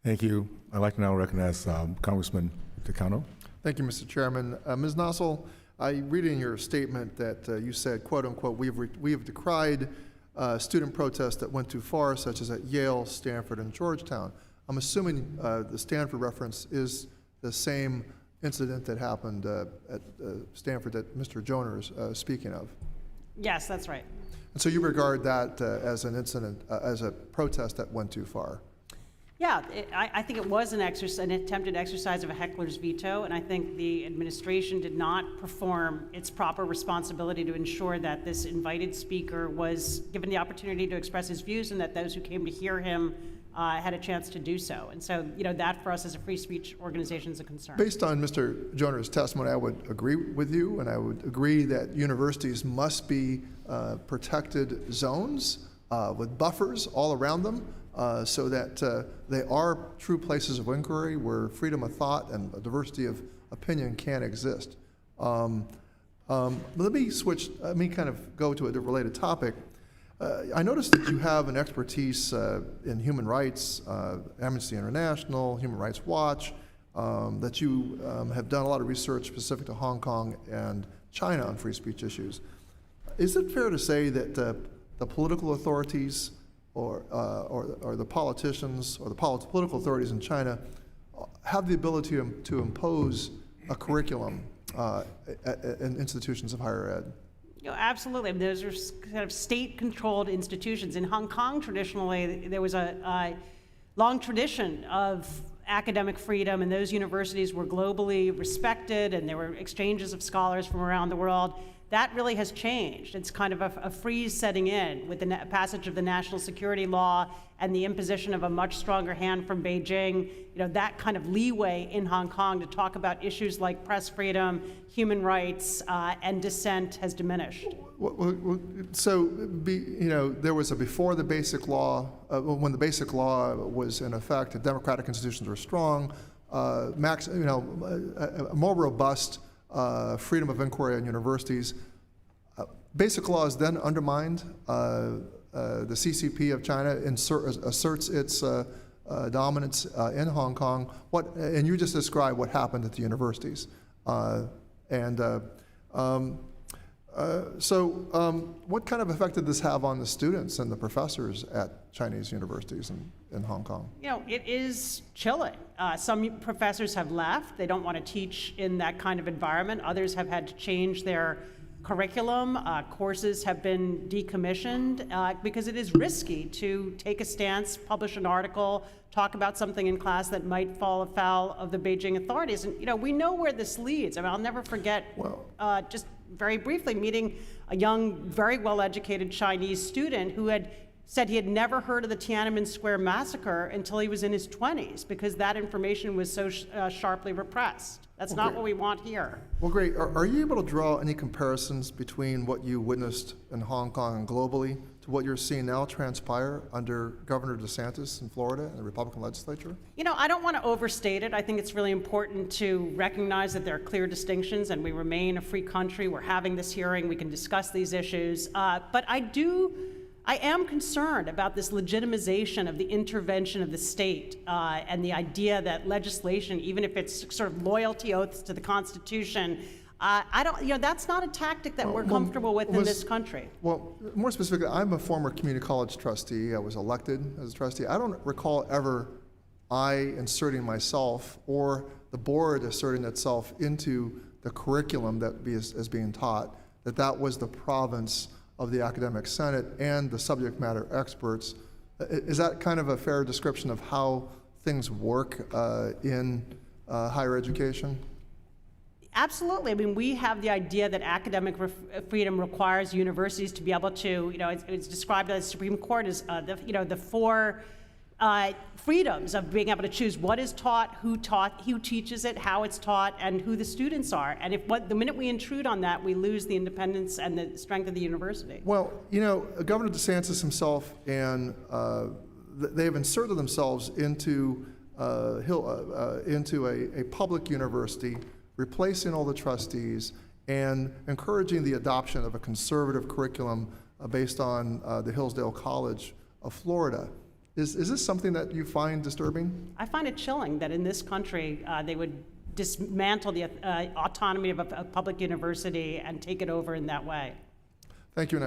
Thank you. I'd like to now recognize Congressman Takano. Thank you, Mr. Chairman. Ms. Nossel, I read in your statement that you said, quote unquote, we have decried student protests that went too far, such as at Yale, Stanford, and Georgetown. I'm assuming the Stanford reference is the same incident that happened at Stanford that Mr. Joner is speaking of. Yes, that's right. And so you regard that as an incident, as a protest that went too far? Yeah, I think it was an attempted exercise of a heckler's veto, and I think the administration did not perform its proper responsibility to ensure that this invited speaker was given the opportunity to express his views and that those who came to hear him had a chance to do so. And so, that for us as a free speech organization is a concern. Based on Mr. Joner's testimony, I would agree with you, and I would agree that universities must be protected zones with buffers all around them. So that they are true places of inquiry where freedom of thought and a diversity of opinion can exist. Let me kind of go to a related topic. I noticed that you have an expertise in human rights, Amnesty International, Human Rights Watch, that you have done a lot of research specific to Hong Kong and China on free speech issues. Is it fair to say that the political authorities or the politicians or the political authorities in China have the ability to impose a curriculum in institutions of higher ed? Absolutely. I mean, those are kind of state-controlled institutions. In Hong Kong, traditionally, there was a long tradition of academic freedom, and those universities were globally respected, and there were exchanges of scholars from around the world. That really has changed. It's kind of a freeze setting in with the passage of the national security law and the imposition of a much stronger hand from Beijing. That kind of leeway in Hong Kong to talk about issues like press freedom, human rights, and dissent has diminished. So, there was a before the Basic Law, when the Basic Law was in effect, the democratic institutions were strong, a more robust freedom of inquiry in universities. Basic law is then undermined. The CCP of China asserts its dominance in Hong Kong. And you just described what happened at the universities. So what kind of effect did this have on the students and the professors at Chinese universities in Hong Kong? It is chilling. Some professors have left. They don't want to teach in that kind of environment. Others have had to change their curriculum. Courses have been decommissioned because it is risky to take a stance, publish an article, talk about something in class that might fall afoul of the Beijing authorities. And, we know where this leads. I mean, I'll never forget, just very briefly, meeting a young, very well-educated Chinese student who had said he had never heard of the Tiananmen Square massacre until he was in his 20s because that information was so sharply repressed. That's not what we want here. Well, great. Are you able to draw any comparisons between what you witnessed in Hong Kong and globally to what you're seeing now transpire under Governor DeSantis in Florida and the Republican legislature? I don't want to overstate it. I think it's really important to recognize that there are clear distinctions and we remain a free country. We're having this hearing. We can discuss these issues. But I am concerned about this legitimization of the intervention of the state and the idea that legislation, even if it's sort of loyalty oaths to the Constitution, that's not a tactic that we're comfortable with in this country. Well, more specifically, I'm a former community college trustee. I was elected as a trustee. I don't recall ever inserting myself or the board asserting itself into the curriculum that is being taught, that was the province of the academic senate and the subject matter experts. Is that kind of a fair description of how things work in higher education? Absolutely. I mean, we have the idea that academic freedom requires universities to be able to, it's described by the Supreme Court as the four freedoms of being able to choose what is taught, who teaches it, how it's taught, and who the students are. And the minute we intrude on that, we lose the independence and the strength of the university. Well, Governor DeSantis himself and they have inserted themselves into a public university, replacing all the trustees and encouraging the adoption of a conservative curriculum based on the Hillsdale College of Florida. Is this something that you find disturbing? I find it chilling that in this country, they would dismantle the autonomy of a public university and take it over in that way. Thank you. Now